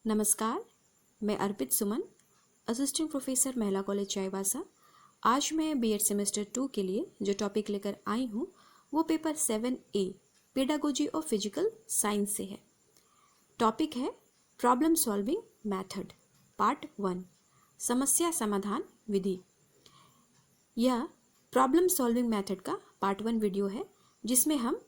नमस्कार, मैं अर्पित सुमन, assistant professor महिला कॉलेज चाईबासा। आज मैं बीएड सेमेस्टर 2 के लिए जो टॉपिक लेकर आई हूँ वो paper 7A pedagogy of physical science से है। टॉपिक है प्रॉब्लम सॉल्विंग मेथड पार्ट 1 समस्या समाधान विधि। यह प्रॉब्लम सॉल्विंग मेथड का पार्ट 1 वीडियो है जिसमें हम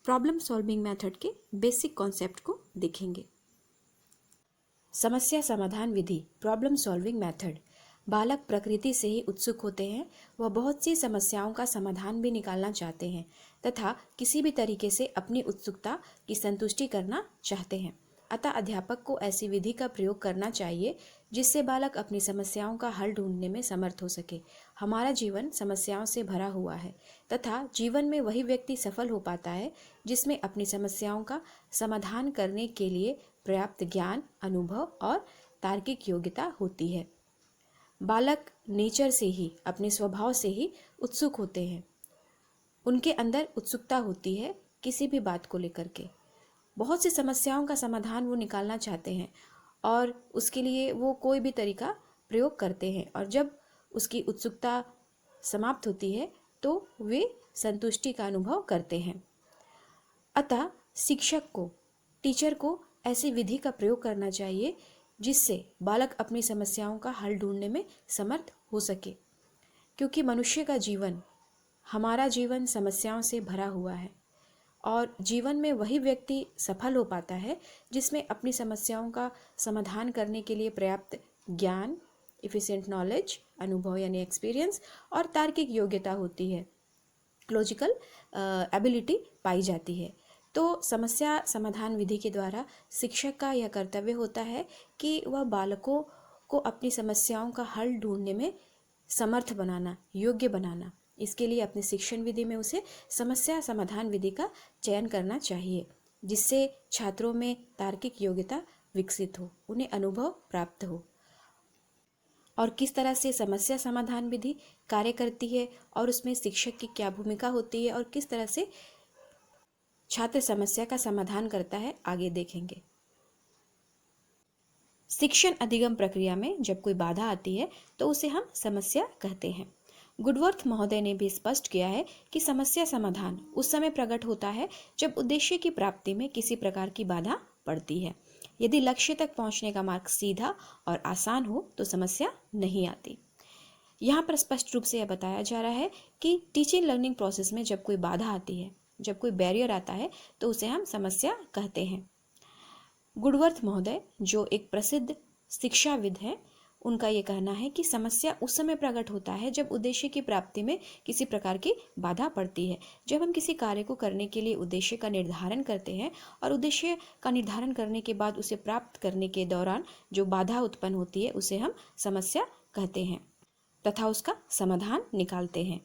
प्रॉब्लम सॉल्विंग मेथड के बेसिक कॉन्सेप्ट को देखेंगे। समस्या समाधान विधि प्रॉब्लम सॉल्विंग मेथड। बालक प्रकृति से ही उत्सुक होते हैं। वह बहुत सी समस्याओं का समाधान भी निकालना चाहते हैं तथा किसी भी तरीके से अपनी उत्सुकता की संतुष्टि करना चाहते हैं। अतः अध्यापक को ऐसी विधि का प्रयोग करना चाहिए जिससे बालक अपनी समस्याओं का हल ढूंढने में समर्थ हो सके। हमारा जीवन समस्याओं से भरा हुआ है तथा जीवन में वही व्यक्ति सफल हो पाता है जिसमें अपनी समस्याओं का समाधान करने के लिए पर्याप्त ज्ञान, अनुभव और तार्किक योग्यता होती है। बालक नेचर से ही, अपने स्वभाव से ही उत्सुक होते हैं। उनके अंदर उत्सुकता होती है किसी भी बात को लेकर के। बहुत सी समस्याओं का समाधान वो निकालना चाहते हैं और उसके लिए वो कोई भी तरीका प्रयोग करते हैं और जब उसकी उत्सुकता समाप्त होती है तो वे संतुष्टि का अनुभव करते हैं। अतः शिक्षक को, टीचर को ऐसी विधि का प्रयोग करना चाहिए जिससे बालक अपनी समस्याओं का हल ढूंढने में समर्थ हो सके, क्योंकि मनुष्य का जीवन, हमारा जीवन समस्याओं से भरा हुआ है और जीवन में वही व्यक्ति सफल हो पाता है जिसमें अपनी समस्याओं का समाधान करने के लिए पर्याप्त ज्ञान, इफिशिएंट नॉलेज, अनुभव यानी एक्सपीरियंस और तार्किक योग्यता होती है, लॉजिकल एबिलिटी पाई जाती है। तो समस्या समाधान विधि के द्वारा शिक्षक का यह कर्तव्य होता है कि वह बालकों को अपनी समस्याओं का हल ढूंढने में समर्थ बनाना, योग्य बनाना। इसके लिए अपनी शिक्षण विधि में उसे समस्या समाधान विधि का चयन करना चाहिए जिससे छात्रों में तार्किक योग्यता विकसित हो, उन्हें अनुभव प्राप्त हो। और किस तरह से समस्या समाधान विधि कार्य करती है और उसमें शिक्षक की क्या भूमिका होती है और किस तरह से छात्र समस्या का समाधान करता है, आगे देखेंगे। शिक्षण अधिगम प्रक्रिया में जब कोई बाधा आती है तो उसे हम समस्या कहते हैं। गुडवर्थ महोदय ने भी स्पष्ट किया है कि समस्या समाधान उस समय प्रकट होता है जब उद्देश्य की प्राप्ति में किसी प्रकार की बाधा पड़ती है। यदि लक्ष्य तक पहुंचने का मार्ग सीधा और आसान हो तो समस्या नहीं आती। यहाँ पर स्पष्ट रूप से यह बताया जा रहा है कि टीचिंग लर्निंग प्रोसेस में जब कोई बाधा आती है, जब कोई बैरियर आता है तो उसे हम समस्या कहते हैं। गुडवर्थ महोदय जो एक प्रसिद्ध शिक्षाविद हैं, उनका ये कहना है कि समस्या उस समय प्रकट होता है जब उद्देश्य की प्राप्ति में किसी प्रकार की बाधा पड़ती है। जब हम किसी कार्य को करने के लिए उद्देश्य का निर्धारण करते हैं और उद्देश्य का निर्धारण करने के बाद उसे प्राप्त करने के दौरान जो बाधा उत्पन्न होती है उसे हम समस्या कहते हैं तथा उसका समाधान निकालते हैं।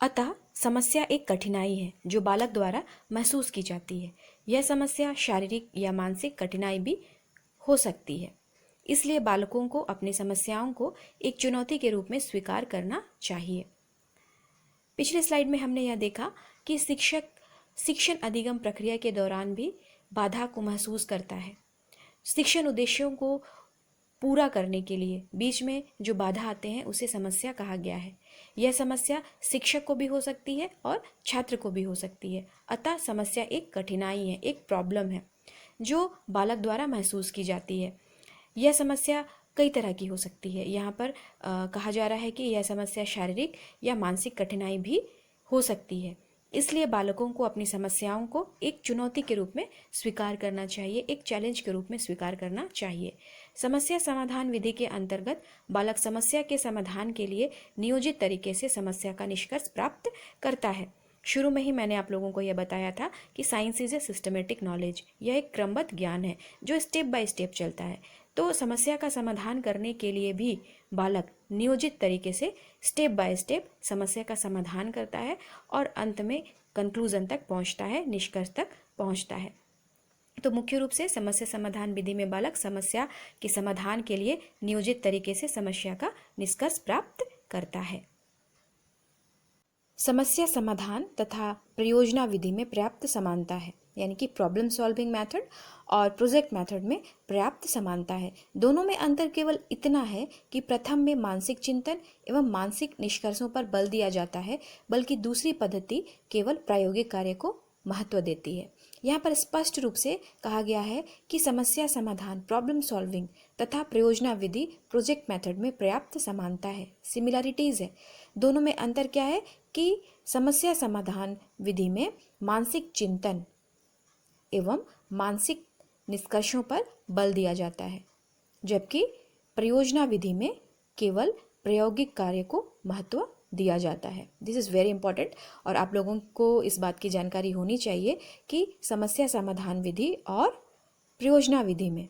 अतः समस्या एक कठिनाई है जो बालक द्वारा महसूस की जाती है। यह समस्या शारीरिक या मानसिक कठिनाई भी हो सकती है। इसलिए बालकों को अपनी समस्याओं को एक चुनौती के रूप में स्वीकार करना चाहिए। पिछले स्लाइड में हमने यह देखा कि शिक्षक शिक्षण अधिगम प्रक्रिया के दौरान भी बाधा को महसूस करता है। शिक्षण उद्देश्यों को पूरा करने के लिए बीच में जो बाधा आते हैं उसे समस्या कहा गया है। यह समस्या शिक्षक को भी हो सकती है और छात्र को भी हो सकती है। अतः समस्या एक कठिनाई है, एक प्रॉब्लम है जो बालक द्वारा महसूस की जाती है। यह समस्या कई तरह की हो सकती है। यहाँ पर कहा जा रहा है कि यह समस्या शारीरिक या मानसिक कठिनाई भी हो सकती है। इसलिए बालकों को अपनी समस्याओं को एक चुनौती के रूप में स्वीकार करना चाहिए, एक चैलेंज के रूप में स्वीकार करना चाहिए। समस्या समाधान विधि के अंतर्गत बालक समस्या के समाधान के लिए नियोजित तरीके से समस्या का निष्कर्ष प्राप्त करता है। शुरू में ही मैंने आप लोगों को यह बताया था कि science is a systematic knowledge. यह एक क्रमबद्ध ज्ञान है जो स्टेप बाय स्टेप चलता है। तो समस्या का समाधान करने के लिए भी बालक नियोजित तरीके से स्टेप बाय स्टेप समस्या का समाधान करता है और अंत में कंक्लूजन तक पहुंचता है, निष्कर्ष तक पहुंचता है। तो मुख्य रूप से समस्या समाधान विधि में बालक समस्या के समाधान के लिए नियोजित तरीके से समस्या का निष्कर्ष प्राप्त करता है। समस्या समाधान तथा प्रयोजना विधि में पर्याप्त समानता है। यानी कि प्रॉब्लम सॉल्विंग मेथड और प्रोजेक्ट मेथड में पर्याप्त समानता है। दोनों में अंतर केवल इतना है कि प्रथम में मानसिक चिंतन एवं मानसिक निष्कर्षों पर बल दिया जाता है, बल्कि दूसरी पद्धति केवल प्रायोगिक कार्य को महत्व देती है। यहाँ पर स्पष्ट रूप से कहा गया है कि समस्या समाधान प्रॉब्लम सॉल्विंग तथा प्रयोजना विधि प्रोजेक्ट मेथड में पर्याप्त समानता है, सिमिलरिटीज है। दोनों में अंतर क्या है कि समस्या समाधान विधि में मानसिक चिंतन एवं मानसिक निष्कर्षों पर बल दिया जाता है, जबकि प्रयोजना विधि में केवल प्रायोगिक कार्य को महत्व दिया जाता है। दिस इज़ वेरी इंपॉर्टेंट और आप लोगों को इस बात की जानकारी होनी चाहिए कि समस्या समाधान विधि और प्रयोजना विधि में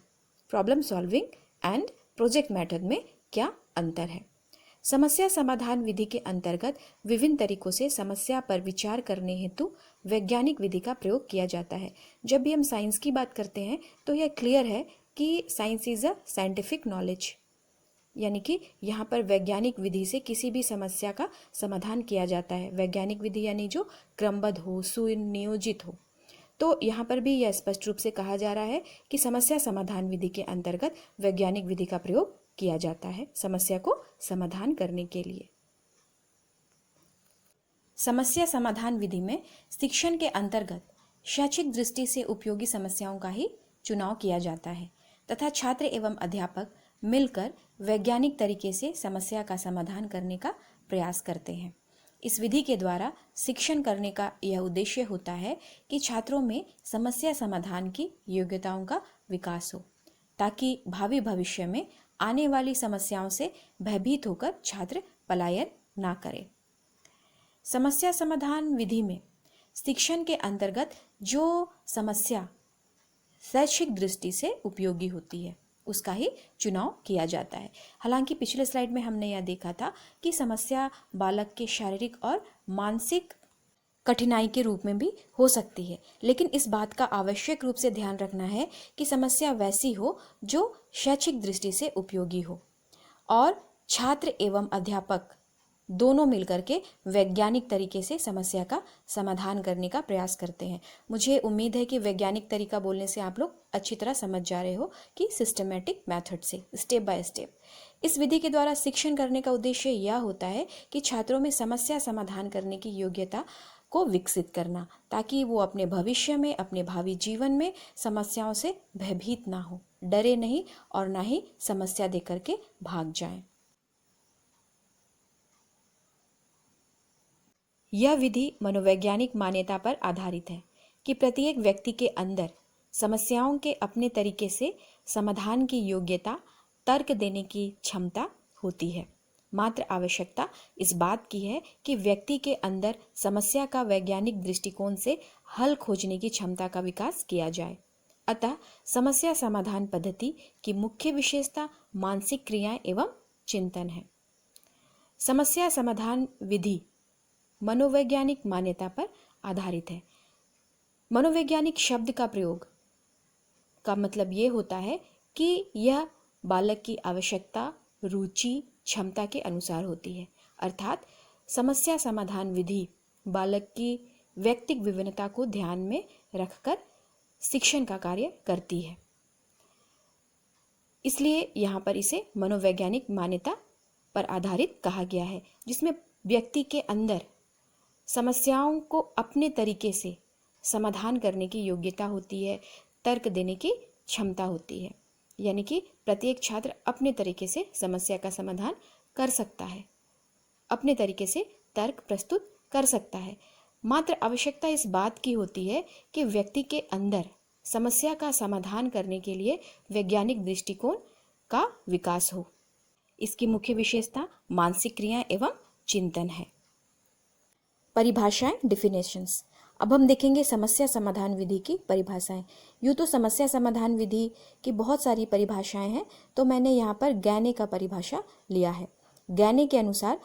problem solving and project method में क्या अंतर है। समस्या समाधान विधि के अंतर्गत विभिन्न तरीकों से समस्या पर विचार करने हेतु वैज्ञानिक विधि का प्रयोग किया जाता है। जब भी हम साइंस की बात करते हैं तो यह क्लियर है कि science is a scientific knowledge, यानी कि यहाँ पर वैज्ञानिक विधि से किसी भी समस्या का समाधान किया जाता है। वैज्ञानिक विधि यानी जो क्रमबद्ध हो, सुनियोजित हो। तो यहाँ पर भी यह स्पष्ट रूप से कहा जा रहा है कि समस्या समाधान विधि के अंतर्गत वैज्ञानिक विधि का प्रयोग किया जाता है समस्या को समाधान करने के लिए। समस्या समाधान विधि में शिक्षण के अंतर्गत शैक्षिक दृष्टि से उपयोगी समस्याओं का ही चुनाव किया जाता है तथा छात्र एवं अध्यापक मिलकर वैज्ञानिक तरीके से समस्या का समाधान करने का प्रयास करते हैं। इस विधि के द्वारा शिक्षण करने का यह उद्देश्य होता है कि छात्रों में समस्या समाधान की योग्यताओं का विकास हो, ताकि भावी भविष्य में आने वाली समस्याओं से भयभीत होकर छात्र पलायन ना करें। समस्या समाधान विधि में शिक्षण के अंतर्गत जो समस्या शैक्षिक दृष्टि से उपयोगी होती है उसका ही चुनाव किया जाता है। हालांकि पिछले स्लाइड में हमने यह देखा था कि समस्या बालक के शारीरिक और मानसिक कठिनाई के रूप में भी हो सकती है, लेकिन इस बात का आवश्यक रूप से ध्यान रखना है कि समस्या वैसी हो जो शैक्षिक दृष्टि से उपयोगी हो और छात्र एवं अध्यापक दोनों मिलकर के वैज्ञानिक तरीके से समस्या का समाधान करने का प्रयास करते हैं। मुझे उम्मीद है कि वैज्ञानिक तरीका बोलने से आप लोग अच्छी तरह समझ जा रहे हो कि सिस्टमैटिक मेथड से, स्टेप बाय स्टेप। इस विधि के द्वारा शिक्षण करने का उद्देश्य यह होता है कि छात्रों में समस्या समाधान करने की योग्यता को विकसित करना, ताकि वो अपने भविष्य में, अपने भावी जीवन में समस्याओं से भयभीत ना हो, डरे नहीं और ना ही समस्या देकर के भाग जाएं। यह विधि मनोवैज्ञानिक मान्यता पर आधारित है कि प्रत्येक व्यक्ति के अंदर समस्याओं के अपने तरीके से समाधान की योग्यता, तर्क देने की क्षमता होती है। मात्र आवश्यकता इस बात की है कि व्यक्ति के अंदर समस्या का वैज्ञानिक दृष्टिकोण से हल खोजने की क्षमता का विकास किया जाए। अतः समस्या समाधान पद्धति की मुख्य विशेषता मानसिक क्रियाएं एवं चिंतन है। समस्या समाधान विधि मनोवैज्ञानिक मान्यता पर आधारित है। मनोवैज्ञानिक शब्द का प्रयोग का मतलब ये होता है कि यह बालक की आवश्यकता, रुचि, क्षमता के अनुसार होती है। अर्थात समस्या समाधान विधि बालक की व्यक्तिगत विभिन्नता को ध्यान में रखकर शिक्षण का कार्य करती है। इसलिए यहाँ पर इसे मनोवैज्ञानिक मान्यता पर आधारित कहा गया है, जिसमें व्यक्ति के अंदर समस्याओं को अपने तरीके से समाधान करने की योग्यता होती है, तर्क देने की क्षमता होती है। यानी कि प्रत्येक छात्र अपने तरीके से समस्या का समाधान कर सकता है, अपने तरीके से तर्क प्रस्तुत कर सकता है। मात्र आवश्यकता इस बात की होती है कि व्यक्ति के अंदर समस्या का समाधान करने के लिए वैज्ञानिक दृष्टिकोण का विकास हो। इसकी मुख्य विशेषता मानसिक क्रिया एवं चिंतन है। परिभाषाएं, डिफिनेशंस। अब हम देखेंगे समस्या समाधान विधि की परिभाषाएं। यूँ तो समस्या समाधान विधि की बहुत सारी परिभाषाएं हैं, तो मैंने यहाँ पर गैने का परिभाषा लिया है। गैने के अनुसार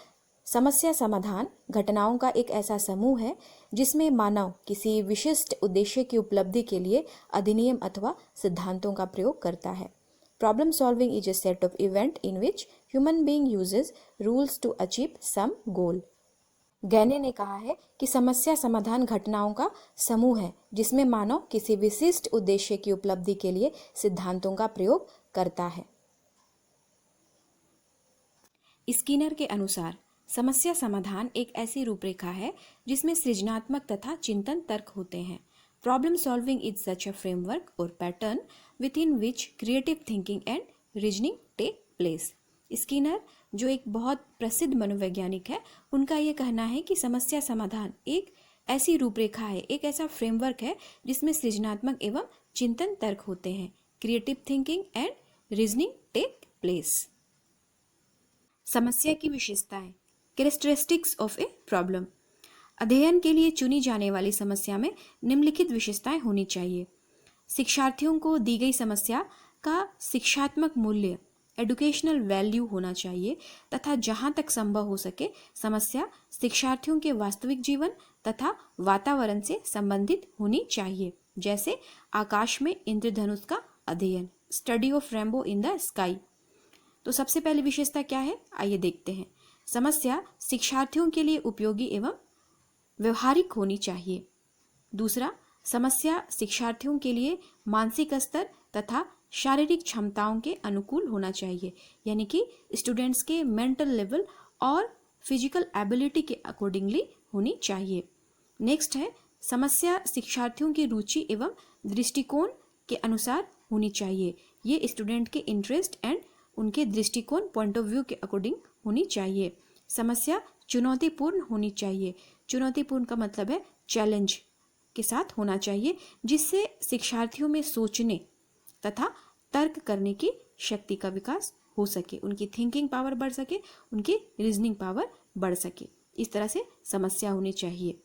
समस्या समाधान घटनाओं का एक ऐसा समूह है जिसमें मानव किसी विशिष्ट उद्देश्य की उपलब्धि के लिए अधिनियम अथवा सिद्धांतों का प्रयोग करता है। Problem solving is a set of event in which human being uses rules to achieve some goal. Gagne ने कहा है कि समस्या समाधान घटनाओं का समूह है जिसमें मानव किसी विशिष्ट उद्देश्य की उपलब्धि के लिए सिद्धांतों का प्रयोग करता है। स्किनर के अनुसार समस्या समाधान एक ऐसी रूपरेखा है जिसमें सृजनात्मक तथा चिंतन तर्क होते हैं। Problem solving is such a framework और pattern within which creative thinking and reasoning take place. Skinner, जो एक बहुत प्रसिद्ध मनोवैज्ञानिक है, उनका यह कहना है कि समस्या समाधान एक ऐसी रूपरेखा है, एक ऐसा फ्रेमवर्क है जिसमें सृजनात्मक एवं चिंतन तर्क होते हैं, creative thinking and reasoning take place. समस्या की विशेषताएं, कैरेक्टरिस्टिक्स ऑफ ए प्रॉब्लम। अध्ययन के लिए चुनी जाने वाली समस्या में निम्नलिखित विशेषताएं होनी चाहिए। शिक्षार्थियों को दी गई समस्या का शिक्षात्मक मूल्य, एडुकेशनल वैल्यू होना चाहिए तथा जहां तक संभव हो सके समस्या शिक्षार्थियों के वास्तविक जीवन तथा वातावरण से संबंधित होनी चाहिए, जैसे आकाश में इंद्रधनुष का अध्ययन, study of rainbow in the sky. तो सबसे पहली विशेषता क्या है, आइए देखते हैं। समस्या शिक्षार्थियों के लिए उपयोगी एवं व्यवहारिक होनी चाहिए। दूसरा, समस्या शिक्षार्थियों के लिए मानसिक स्तर तथा शारीरिक क्षमताओं के अनुकूल होना चाहिए, यानी कि स्टूडेंट्स के मेंटल लेवल और फिजिकल एबिलिटी के अकॉर्डिंगली होनी चाहिए। नेक्स्ट है, समस्या शिक्षार्थियों की रुचि एवं दृष्टिकोण के अनुसार होनी चाहिए। ये स्टूडेंट के इंटरेस्ट एंड उनके दृष्टिकोण, पॉइंट ऑफ व्यू के अकॉर्डिंग होनी चाहिए। समस्या चुनौतीपूर्ण होनी चाहिए। चुनौतीपूर्ण का मतलब है चैलेंज के साथ होना चाहिए, जिससे शिक्षार्थियों में सोचने तथा तर्क करने की शक्ति का विकास हो सके, उनकी थिंकिंग पावर बढ़ सके, उनकी रीजनिंग पावर बढ़ सके। इस तरह से समस्या होनी चाहिए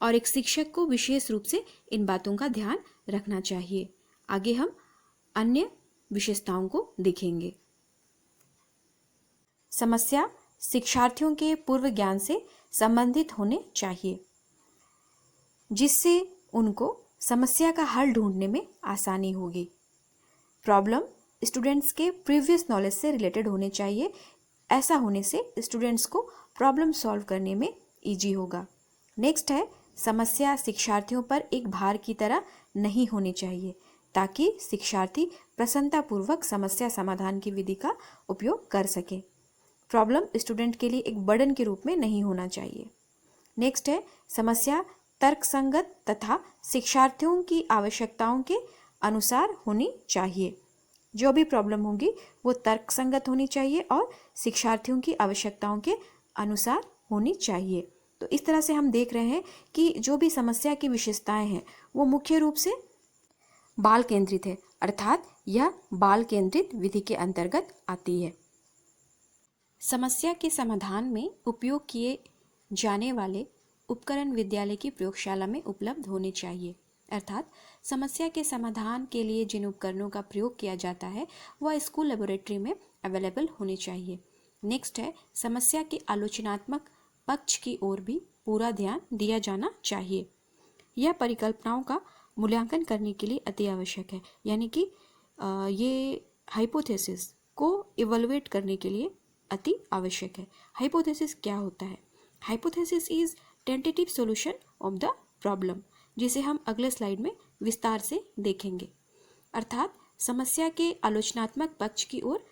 और एक शिक्षक को विशेष रूप से इन बातों का ध्यान रखना चाहिए। आगे हम अन्य विशेषताओं को देखेंगे। समस्या शिक्षार्थियों के पूर्व ज्ञान से संबंधित होने चाहिए, जिससे उनको समस्या का हल ढूंढने में आसानी होगी। प्रॉब्लम स्टूडेंट्स के प्रीवियस नॉलेज से रिलेटेड होने चाहिए। ऐसा होने से स्टूडेंट्स को प्रॉब्लम सॉल्व करने में इजी होगा। नेक्स्ट है, समस्या शिक्षार्थियों पर एक भार की तरह नहीं होनी चाहिए, ताकि शिक्षार्थी प्रसन्नतापूर्वक समस्या समाधान की विधि का उपयोग कर सके। प्रॉब्लम स्टूडेंट के लिए एक बर्डन के रूप में नहीं होना चाहिए। नेक्स्ट है, समस्या तर्कसंगत तथा शिक्षार्थियों की आवश्यकताओं के अनुसार होनी चाहिए। जो भी प्रॉब्लम होगी वो तर्कसंगत होनी चाहिए और शिक्षार्थियों की आवश्यकताओं के अनुसार होनी चाहिए। तो इस तरह से हम देख रहे हैं कि जो भी समस्या की विशेषताएं हैं वो मुख्य रूप से बाल केंद्रित है, अर्थात यह बाल केंद्रित विधि के अंतर्गत आती है। समस्या के समाधान में उपयोग किए जाने वाले उपकरण विद्यालय की प्रयोगशाला में उपलब्ध होने चाहिए, अर्थात समस्या के समाधान के लिए जिन उपकरणों का प्रयोग किया जाता है वह स्कूल लेबोरेटरी में अवेलेबल होने चाहिए। नेक्स्ट है, समस्या के आलोचनात्मक पक्ष की ओर भी पूरा ध्यान दिया जाना चाहिए। यह परिकल्पनाओं का मूल्यांकन करने के लिए अति आवश्यक है, यानी कि ये हाइपोथेसिस को इवैल्यूएट करने के लिए अति आवश्यक है। हाइपोथेसिस क्या होता है? Hypothesis is tentative solution of the problem, जिसे हम अगले स्लाइड में विस्तार से देखेंगे। अर्थात समस्या के आलोचनात्मक पक्ष की ओर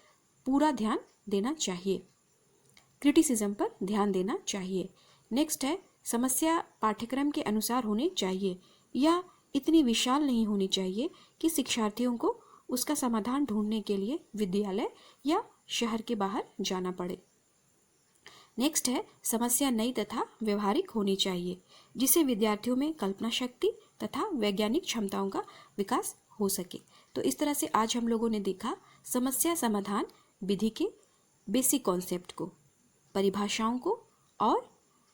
पूरा ध्यान देना चाहिए, क्रिटिसिज्म पर ध्यान देना चाहिए। नेक्स्ट है, समस्या पाठ्यक्रम के अनुसार होनी चाहिए या इतनी विशाल नहीं होनी चाहिए कि शिक्षार्थियों को उसका समाधान ढूंढने के लिए विद्यालय या शहर के बाहर जाना पड़े। नेक्स्ट है, समस्या नई तथा व्यवहारिक होनी चाहिए, जिससे विद्यार्थियों में कल्पना शक्ति तथा वैज्ञानिक क्षमताओं का विकास हो सके। तो इस तरह से आज हम लोगों ने देखा समस्या समाधान विधि के बेसिक कॉन्सेप्ट को, परिभाषाओं को और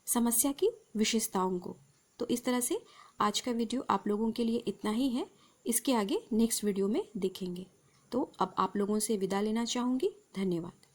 समस्या की विशेषताओं को। तो इस तरह से आज का वीडियो आप लोगों के लिए इतना ही है। इसके आगे नेक्स्ट वीडियो में देखेंगे। तो अब आप लोगों से विदा लेना चाहूँगी। धन्यवाद।